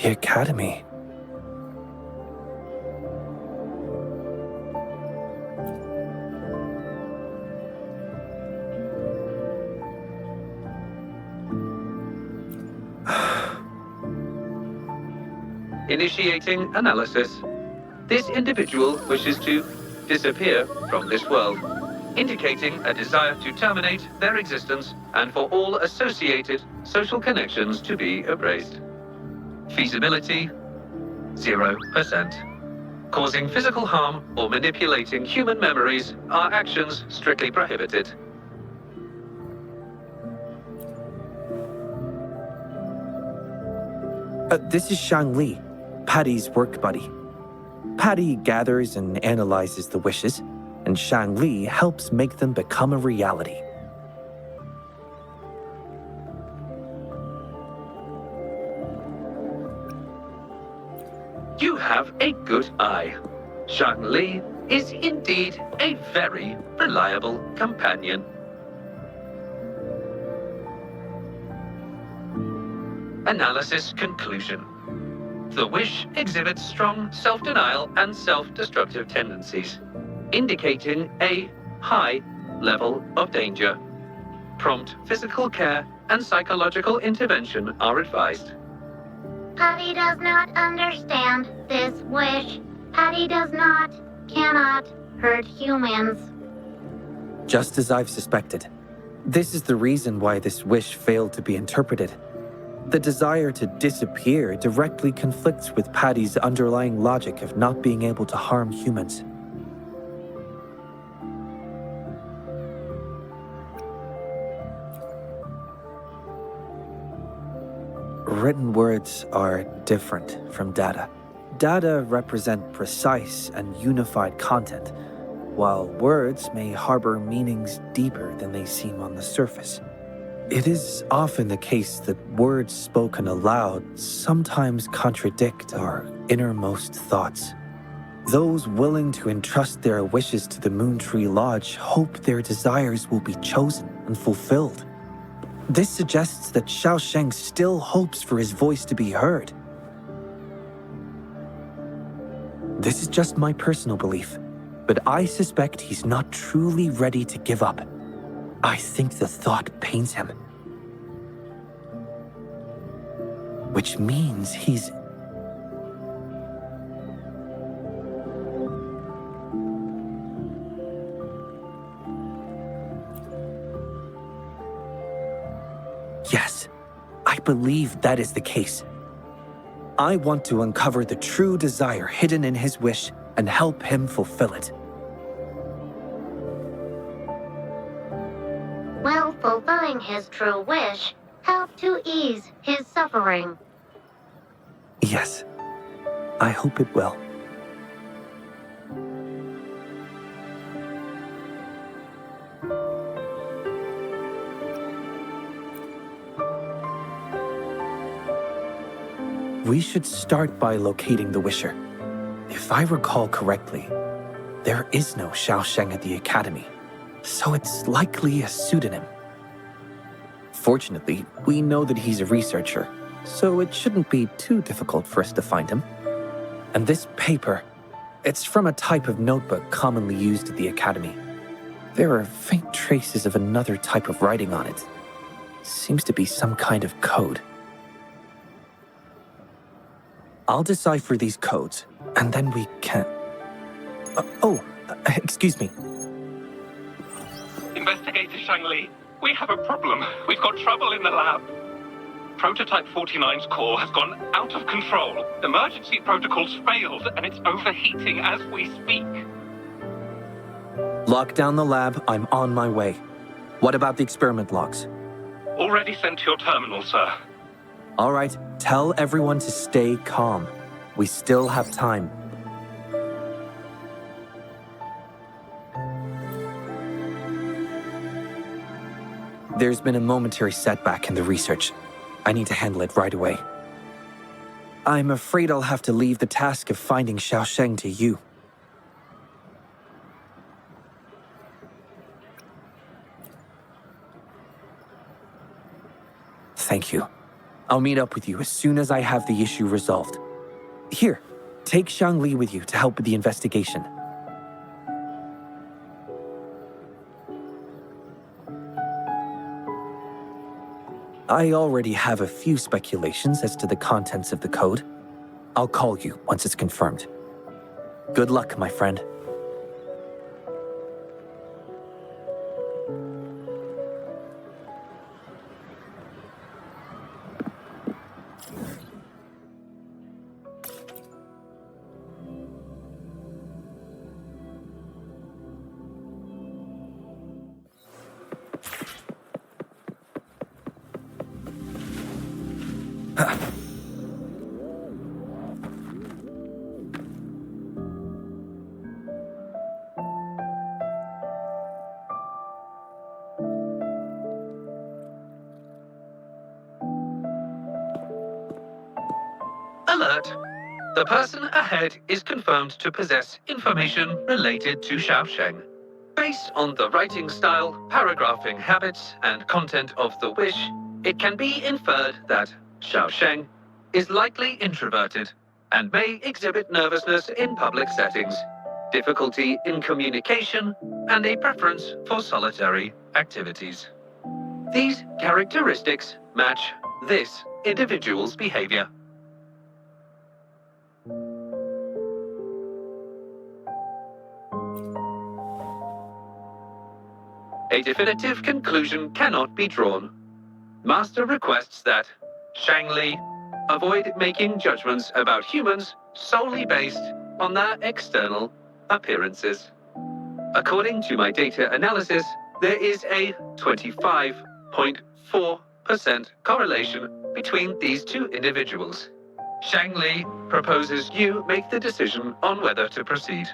the Academy. Initiating analysis. This individual wishes to disappear from this world, indicating a desire to terminate their existence and for all associated social connections to be erased. Feasibility, 0%. Causing physical harm or manipulating human memories are actions strictly prohibited. This is Shang Li, Patty's work buddy. Patty gathers and analyzes the wishes, and Shang Li helps make them become a reality. You have a good eye. Shang Li is indeed a very reliable companion. Analysis conclusion. The wish exhibits strong self-denial and self-destructive tendencies, indicating a high level of danger. Prompt physical care and psychological intervention are advised. Patty does not understand this wish. Patty cannot hurt humans. Just as I've suspected. This is the reason why this wish failed to be interpreted. The desire to disappear directly conflicts with Patty's underlying logic of not being able to harm humans. Written words are different from data. Data represent precise and unified content, while words may harbor meanings deeper than they seem on the surface. It is often the case that words spoken aloud sometimes contradict our innermost thoughts. Those willing to entrust their wishes to the Moontree Lodge hope their desires will be chosen and fulfilled. This suggests that Xiaosheng still hopes for his voice to be heard. This is just my personal belief, but I suspect he's not truly ready to give up. I think the thought pains him. Which means he's... Yes, I believe that is the case. I want to uncover the true desire hidden in his wish and help him fulfill it. Will fulfilling his true wish help to ease his suffering? Yes, I hope it will. We should start by locating the Wisher. If I recall correctly, there is no Xiaosheng at the Academy, so it's likely a pseudonym. Fortunately, we know that he's a researcher, so it shouldn't be too difficult for us to find him. And this paper, it's from a type of notebook commonly used at the Academy. There are faint traces of another type of writing on it. Seems to be some kind of code. I'll decipher these codes, and then we can... excuse me. Investigator Shang Li, we have a problem. We've got trouble in the lab. Prototype 49's core has gone out of control. Emergency protocols failed, and it's overheating as we speak. Lock down the lab. I'm on my way. What about the experiment logs? Already sent to your terminal, sir. All right, tell everyone to stay calm. We still have time. There's been a momentary setback in the research. I need to handle it right away. I'm afraid I'll have to leave the task of finding Xiaosheng to you. Thank you. I'll meet up with you as soon as I have the issue resolved. Here, take Shangli with you to help with the investigation. I already have a few speculations as to the contents of the code. I'll call you once it's confirmed. Good luck, my friend. Alert! The person ahead is confirmed to possess information related to Xiaosheng. Based on the writing style, paragraphing habits, and content of the wish, it can be inferred that Xiaosheng is likely introverted and may exhibit nervousness in public settings, difficulty in communication, and a preference for solitary activities. These characteristics match this individual's behavior. A definitive conclusion cannot be drawn. Master requests that Shangli avoid making judgments about humans solely based on their external appearances. According to my data analysis, there is a 25.4% correlation between these two individuals. Shangli proposes you make the decision on whether to proceed.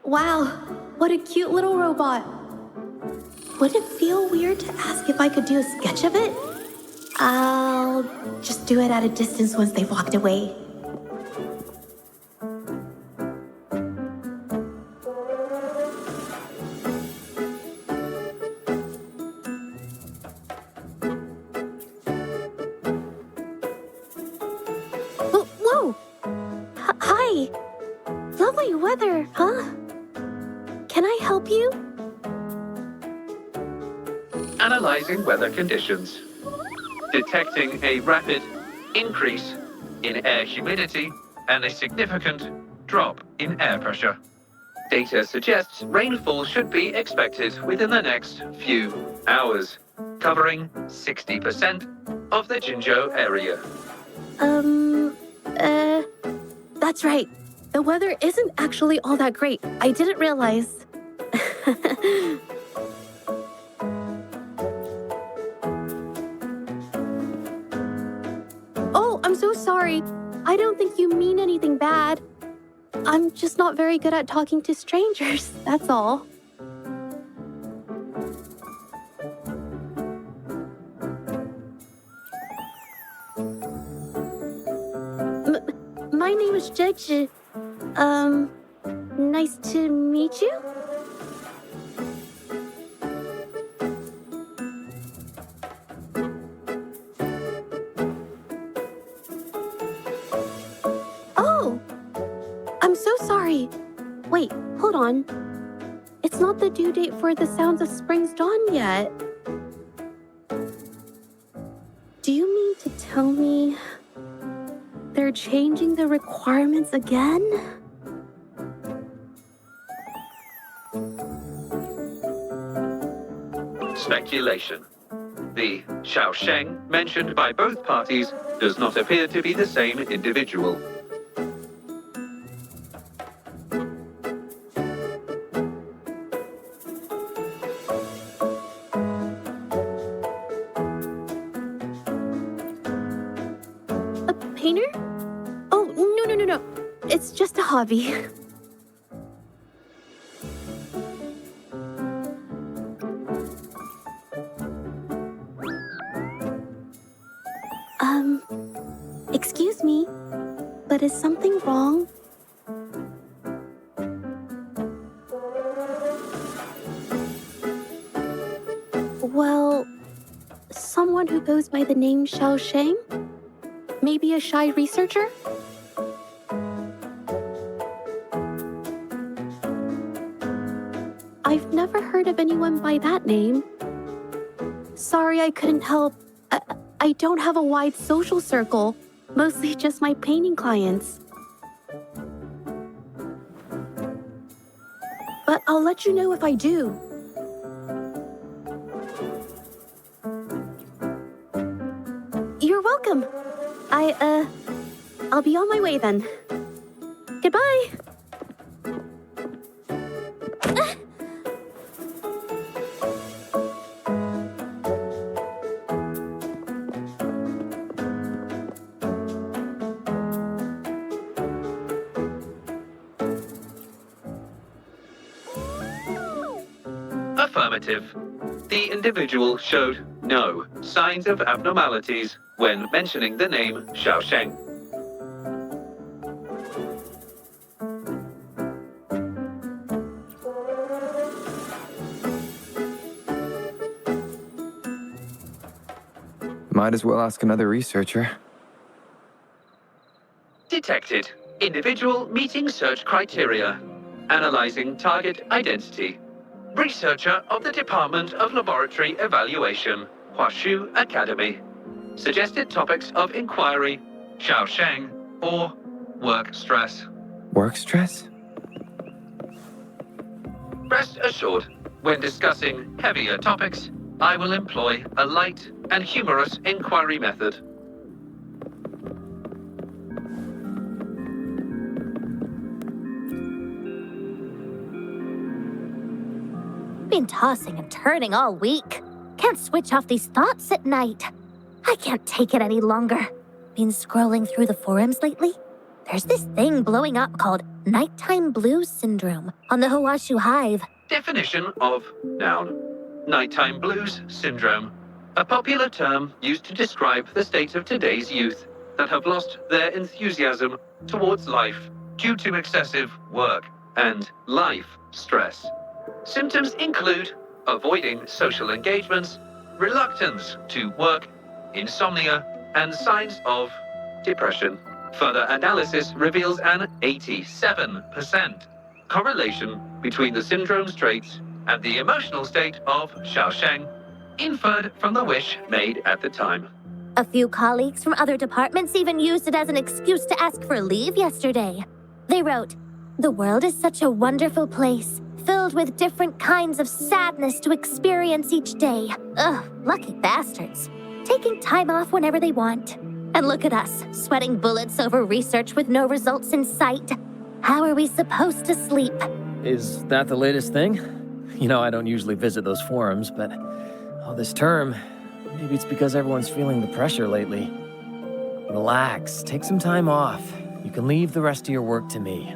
Wow, what a cute little robot. Would it feel weird to ask if I could do a sketch of it? I'll just do it at a distance once they've walked away. Oh, whoa! Hi! Lovely weather, huh? Can I help you? Analyzing weather conditions. Detecting a rapid increase in air humidity and a significant drop in air pressure. Data suggests rainfall should be expected within the next few hours, covering 60% of the Jinzhou area. That's right. The weather isn't actually all that great. I didn't realize. Oh, I'm so sorry. I don't think you mean anything bad. I'm just not very good at talking to strangers, that's all. My name is Judge. Nice to meet you? Oh! I'm so sorry. Wait, hold on. It's not the due date for The Sounds of Spring's Dawn yet. Do you mean to tell me they're changing the requirements again? Speculation. The Xiaosheng mentioned by both parties does not appear to be the same individual. A painter? Oh, no. It's just a hobby. But is something wrong? Well, someone who goes by the name Xiao Sheng? Maybe a shy researcher? I've never heard of anyone by that name. Sorry I couldn't help. I don't have a wide social circle, mostly just my painting clients. But I'll let you know if I do. You're welcome. I'll be on my way then. Goodbye. Affirmative. The individual showed no signs of abnormalities when mentioning the name Xiao Sheng. Might as well ask another researcher. Detected. Individual meeting search criteria. Analyzing target identity. Researcher of the Department of Laboratory Evaluation, Huashu Academy. Suggested topics of inquiry, Xiao Sheng or work stress. Work stress? Rest assured, when discussing heavier topics, I will employ a light and humorous inquiry method. Been tossing and turning all week. Can't switch off these thoughts at night. I can't take it any longer. Been scrolling through the forums lately? There's this thing blowing up called nighttime blues syndrome on the Huashu Hive. Definition of noun. Nighttime blues syndrome. A popular term used to describe the state of today's youth that have lost their enthusiasm towards life due to excessive work and life stress. Symptoms include avoiding social engagements, reluctance to work, insomnia, and signs of depression. Further analysis reveals an 87% correlation between the syndrome's traits and the emotional state of Xiao Sheng, inferred from the wish made at the time. A few colleagues from other departments even used it as an excuse to ask for leave yesterday. They wrote, "The world is such a wonderful place, filled with different kinds of sadness to experience each day. Ugh, lucky bastards. Taking time off whenever they want. And look at us, sweating bullets over research with no results in sight. How are we supposed to sleep?" Is that the latest thing? You know, I don't usually visit those forums, but this term, maybe it's because everyone's feeling the pressure lately. Relax, take some time off. You can leave the rest of your work to me.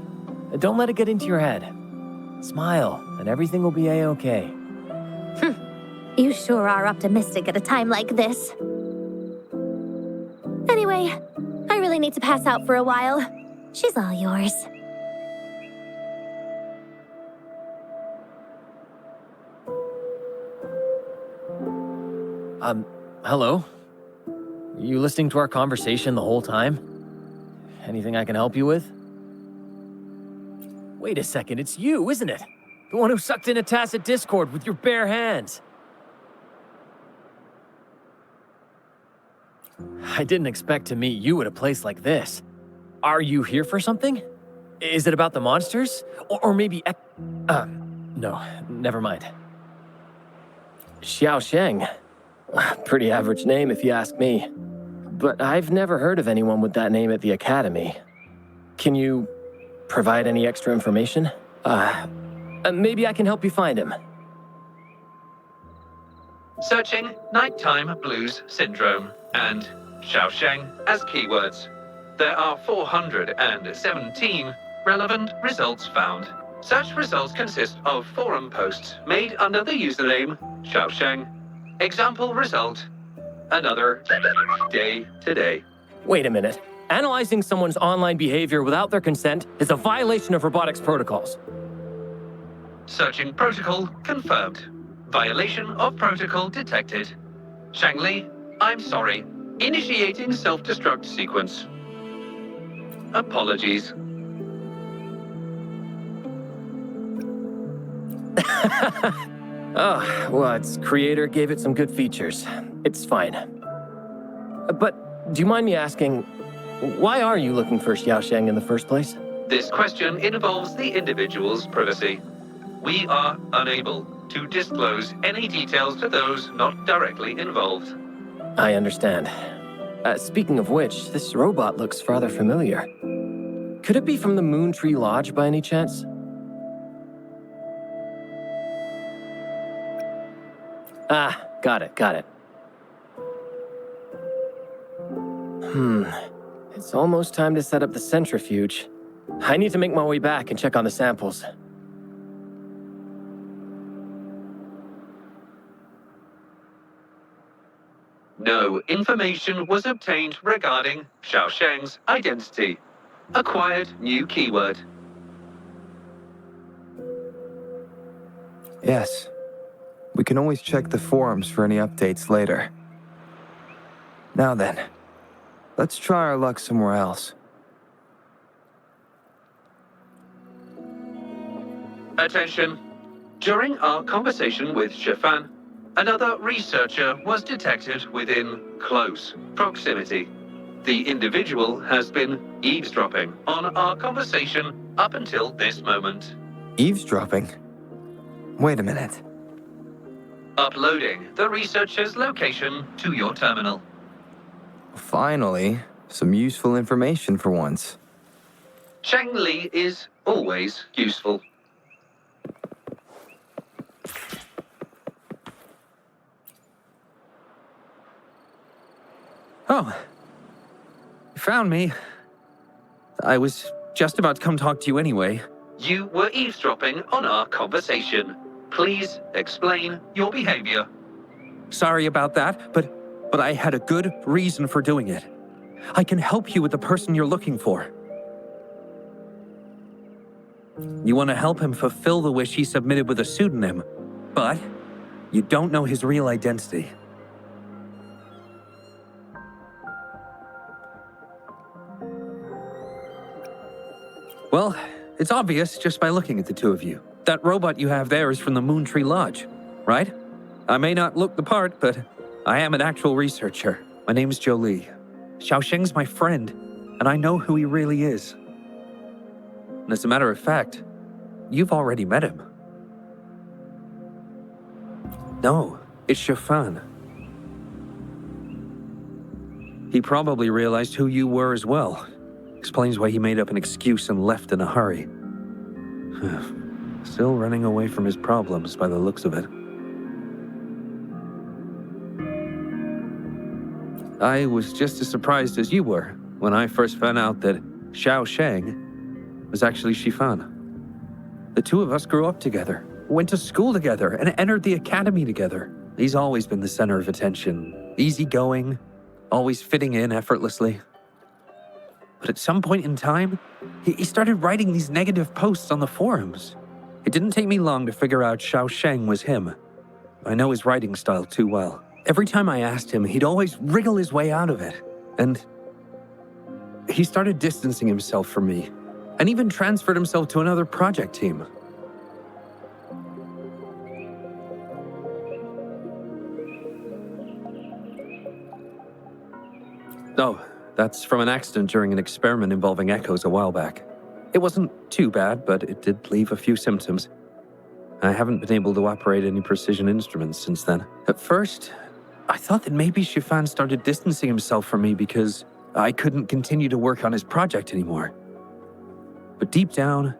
Don't let it get into your head. Smile, and everything will be a-okay. You sure are optimistic at a time like this. Anyway, I really need to pass out for a while. She's all yours. Hello? You listening to our conversation the whole time? Anything I can help you with? Wait a second, it's you, isn't it? The one who sucked in a tacit discord with your bare hands. I didn't expect to meet you at a place like this. Are you here for something? Is it about the monsters? Or maybe... no, never mind. Xiao Sheng. Pretty average name if you ask me. But I've never heard of anyone with that name at the Academy. Can you provide any extra information? Maybe I can help you find him. Searching nighttime blues syndrome and Xiao Sheng as keywords. There are 417 relevant results found. Such results consist of forum posts made under the username Xiao Sheng. Example result, another day today. Wait a minute. Analyzing someone's online behavior without their consent is a violation of robotics protocols. Searching protocol confirmed. Violation of protocol detected. Shangli, I'm sorry. Initiating self-destruct sequence. Apologies. Oh, well, its creator gave it some good features. It's fine. But do you mind me asking, why are you looking for Xiaosheng in the first place? This question involves the individual's privacy. We are unable to disclose any details to those not directly involved. I understand. Speaking of which, this robot looks rather familiar. Could it be from the Moon Tree Lodge by any chance? Ah, got it. It's almost time to set up the centrifuge. I need to make my way back and check on the samples. No information was obtained regarding Xiaosheng's identity. Acquired new keyword. Yes. We can always check the forums for any updates later. Now then, let's try our luck somewhere else. Attention. During our conversation with Shifan, another researcher was detected within close proximity. The individual has been eavesdropping on our conversation up until this moment. Eavesdropping? Wait a minute. Uploading the researcher's location to your terminal. Finally, some useful information for once. Shangli is always useful. Oh, you found me. I was just about to come talk to you anyway. You were eavesdropping on our conversation. Please explain your behavior. Sorry about that, but I had a good reason for doing it. I can help you with the person you're looking for. You want to help him fulfill the wish he submitted with a pseudonym, but you don't know his real identity. Well, it's obvious just by looking at the two of you. That robot you have there is from the Moon Tree Lodge, right? I may not look the part, but I am an actual researcher. My name's Jolie. Xiaosheng's my friend, and I know who he really is. And as a matter of fact, you've already met him. No, it's Shifan. He probably realized who you were as well. Explains why he made up an excuse and left in a hurry. Still running away from his problems by the looks of it. I was just as surprised as you were when I first found out that Xiaosheng was actually Shifan. The two of us grew up together, went to school together, and entered the academy together. He's always been the center of attention, easygoing, always fitting in effortlessly. But at some point in time, he started writing these negative posts on the forums. It didn't take me long to figure out Xiaosheng was him. I know his writing style too well. Every time I asked him, he'd always wriggle his way out of it. And he started distancing himself from me, and even transferred himself to another project team. Oh, that's from an accident during an experiment involving echoes a while back. It wasn't too bad, but it did leave a few symptoms. I haven't been able to operate any precision instruments since then. At first, I thought that maybe Shifan started distancing himself from me because I couldn't continue to work on his project anymore. But deep down,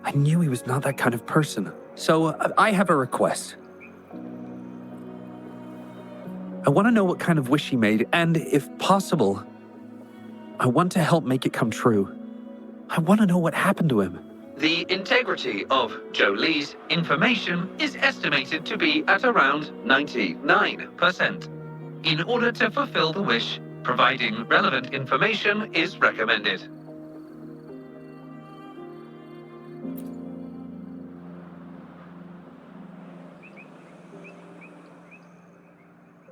I knew he was not that kind of person. So I have a request. I want to know what kind of wish he made, and if possible, I want to help make it come true. I want to know what happened to him. The integrity of Jolie's information is estimated to be at around 99%. In order to fulfill the wish, Providing relevant information is recommended.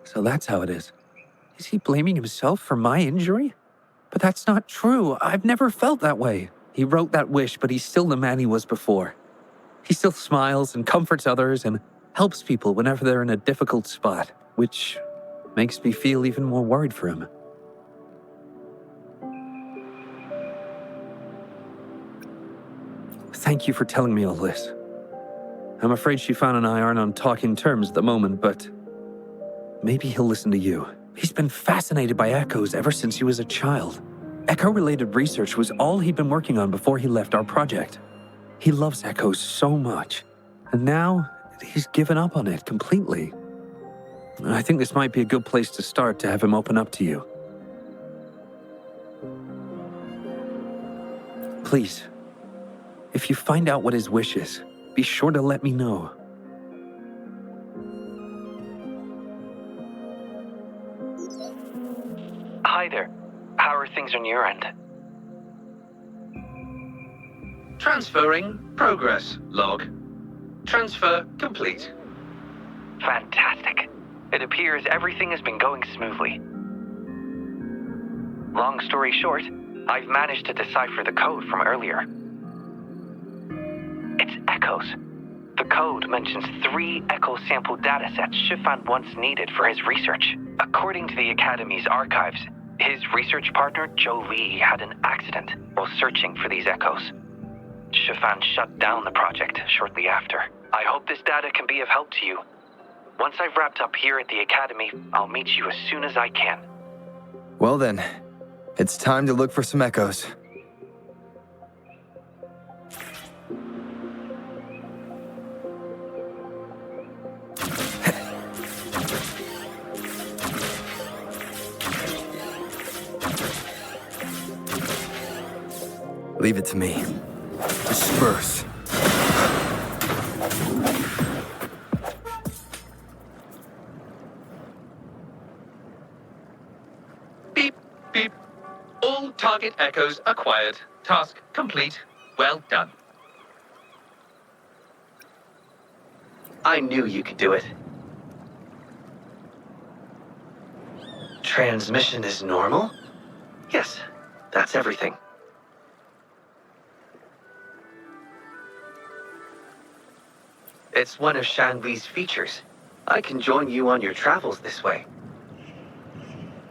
So that's how it is. Is he blaming himself for my injury? But that's not true. I've never felt that way. He wrote that wish, but he's still the man he was before. He still smiles and comforts others and helps people whenever they're in a difficult spot, which makes me feel even more worried for him. Thank you for telling me all this. I'm afraid Shifan and I aren't on talking terms at the moment, but maybe he'll listen to you. He's been fascinated by echoes ever since he was a child. Echo-related research was all he'd been working on before he left our project. He loves echoes so much, and now he's given up on it completely. I think this might be a good place to start to have him open up to you. Please, if you find out what his wish is, be sure to let me know. Hi there. How are things on your end? Transferring progress log. Transfer complete. Fantastic. It appears everything has been going smoothly. Long story short, I've managed to decipher the code from earlier. It's echoes. The code mentions 3 echo sample datasets Shifan once needed for his research. According to the Academy's archives, his research partner, Joe Lee, had an accident while searching for these echoes. Shifan shut down the project shortly after. I hope this data can be of help to you. Once I've wrapped up here at the Academy, I'll meet you as soon as I can. Well then, it's time to look for some echoes. Leave it to me. Disperse. Beep, beep. All target echoes acquired. Task complete. Well done. I knew you could do it. Transmission is normal? Yes, that's everything. It's one of Shanli's features. I can join you on your travels this way.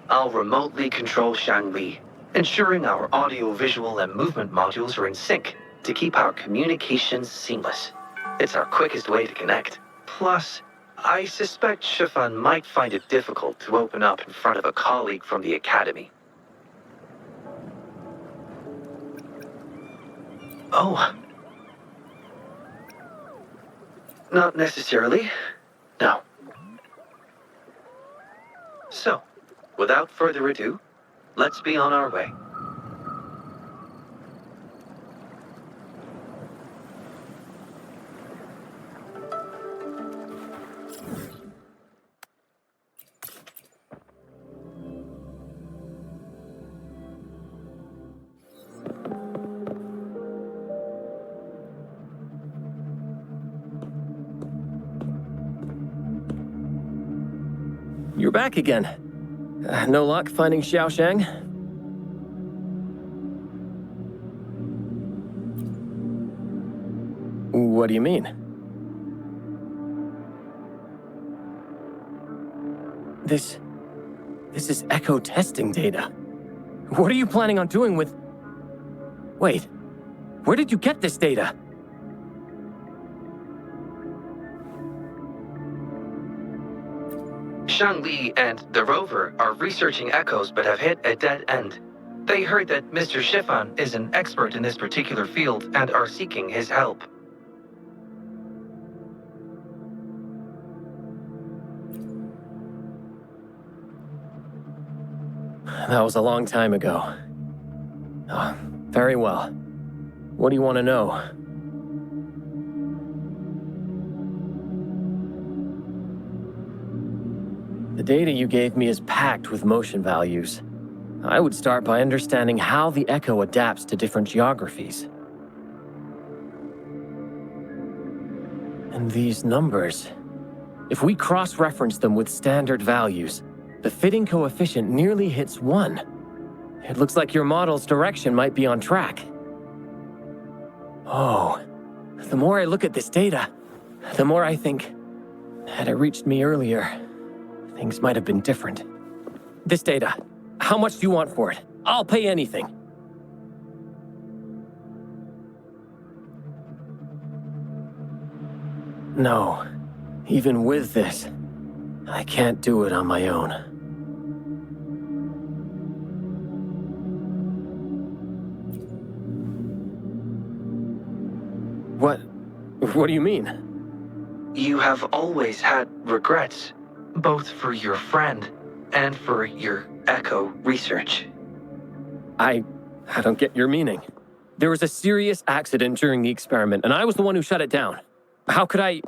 I'll remotely control Shanli, ensuring our audio-visual and movement modules are in sync to keep our communications seamless. It's our quickest way to connect. Plus, I suspect Shifan might find it difficult to open up in front of a colleague from the Academy. Oh. Not necessarily. No. So, without further ado, let's be on our way. You're back again. No luck finding Xiaoshang? What do you mean? This is echo testing data. What are you planning on doing with... Wait, where did you get this data? Shangli and the rover are researching echoes but have hit a dead end. They heard that Mr. Shifan is an expert in this particular field and are seeking his help. That was a long time ago. Oh, very well. What do you want to know? The data you gave me is packed with motion values. I would start by understanding how the echo adapts to different geographies. And these numbers, if we cross-reference them with standard values, the fitting coefficient nearly hits 1. It looks like your model's direction might be on track. Oh, the more I look at this data, the more I think, had it reached me earlier, things might have been different. This data, how much do you want for it? I'll pay anything. No, even with this, I can't do it on my own. What do you mean? You have always had regrets, both for your friend and for your echo research. I don't get your meaning. There was a serious accident during the experiment, and I was the one who shut it down. How could I...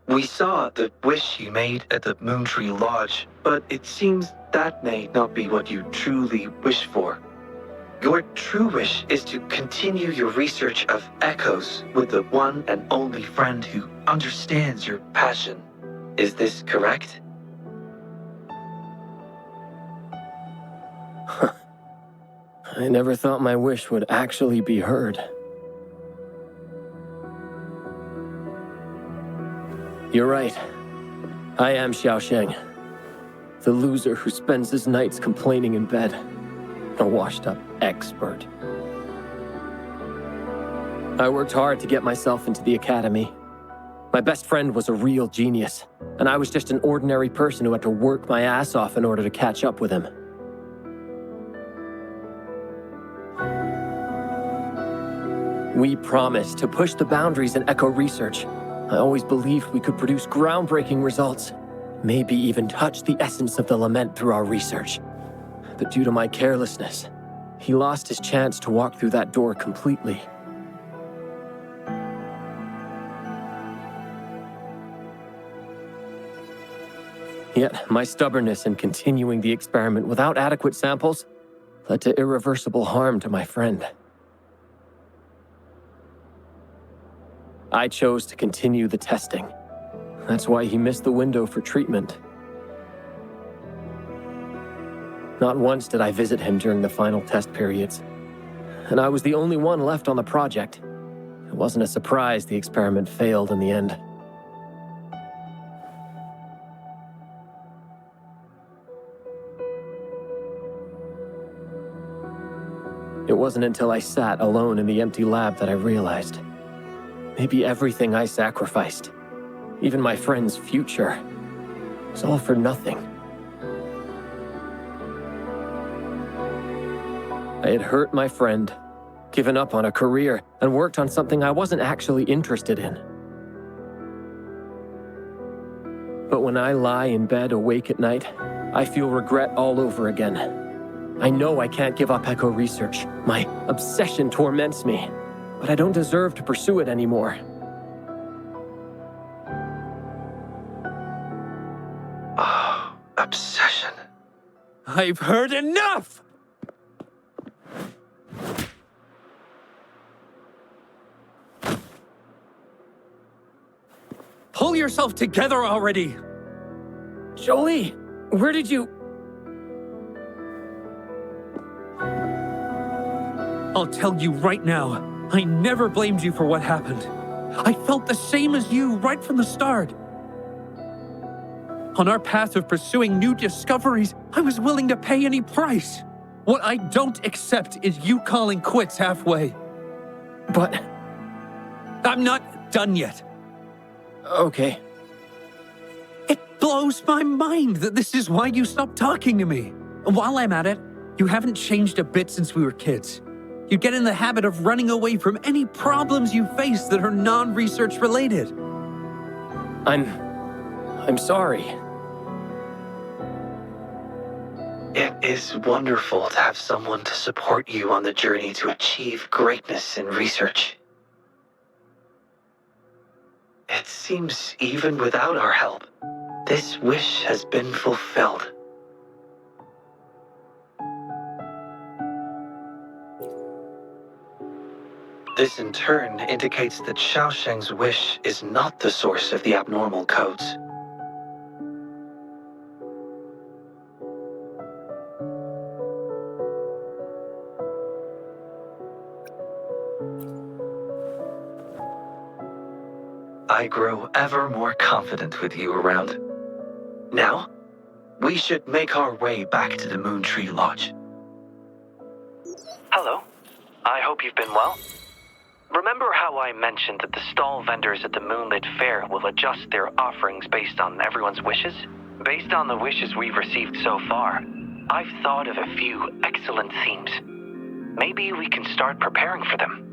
We saw the wish you made at the Moontree Lodge, but it seems that may not be what you truly wish for. Your true wish is to continue your research of echoes with the one and only friend who understands your passion. Is this correct? I never thought my wish would actually be heard. You're right. I am Xiaosheng, the loser who spends his nights complaining in bed. A washed-up expert. I worked hard to get myself into the academy. My best friend was a real genius, and I was just an ordinary person who had to work my ass off in order to catch up with him. We promised to push the boundaries in echo research. I always believed we could produce groundbreaking results, maybe even touch the essence of the lament through our research. But due to my carelessness, he lost his chance to walk through that door completely. Yet, my stubbornness in continuing the experiment without adequate samples led to irreversible harm to my friend. I chose to continue the testing. That's why he missed the window for treatment. Not once did I visit him during the final test periods, and I was the only one left on the project. It wasn't a surprise the experiment failed in the end. It wasn't until I sat alone in the empty lab that I realized. Maybe everything I sacrificed, even my friend's future, was all for nothing. I had hurt my friend, given up on a career, and worked on something I wasn't actually interested in. But when I lie in bed awake at night, I feel regret all over again. I know I can't give up echo research. My obsession torments me, but I don't deserve to pursue it anymore. Oh, obsession. I've heard enough! Pull yourself together already! Jolie, where did you... I'll tell you right now, I never blamed you for what happened. I felt the same as you right from the start. On our path of pursuing new discoveries, I was willing to pay any price. What I don't accept is you calling quits halfway. But... I'm not done yet. Okay. It blows my mind that this is why you stopped talking to me. And while I'm at it, you haven't changed a bit since we were kids. You get in the habit of running away from any problems you face that are non-research related. I'm sorry. It is wonderful to have someone to support you on the journey to achieve greatness in research. It seems even without our help, this wish has been fulfilled. This in turn indicates that Xiaosheng's wish is not the source of the abnormal codes. I grow ever more confident with you around. Now, we should make our way back to the Moon Tree Lodge. Hello. I hope you've been well. Remember how I mentioned that the stall vendors at the Moonlit Fair will adjust their offerings based on everyone's wishes? Based on the wishes we've received so far, I've thought of a few excellent themes. Maybe we can start preparing for them.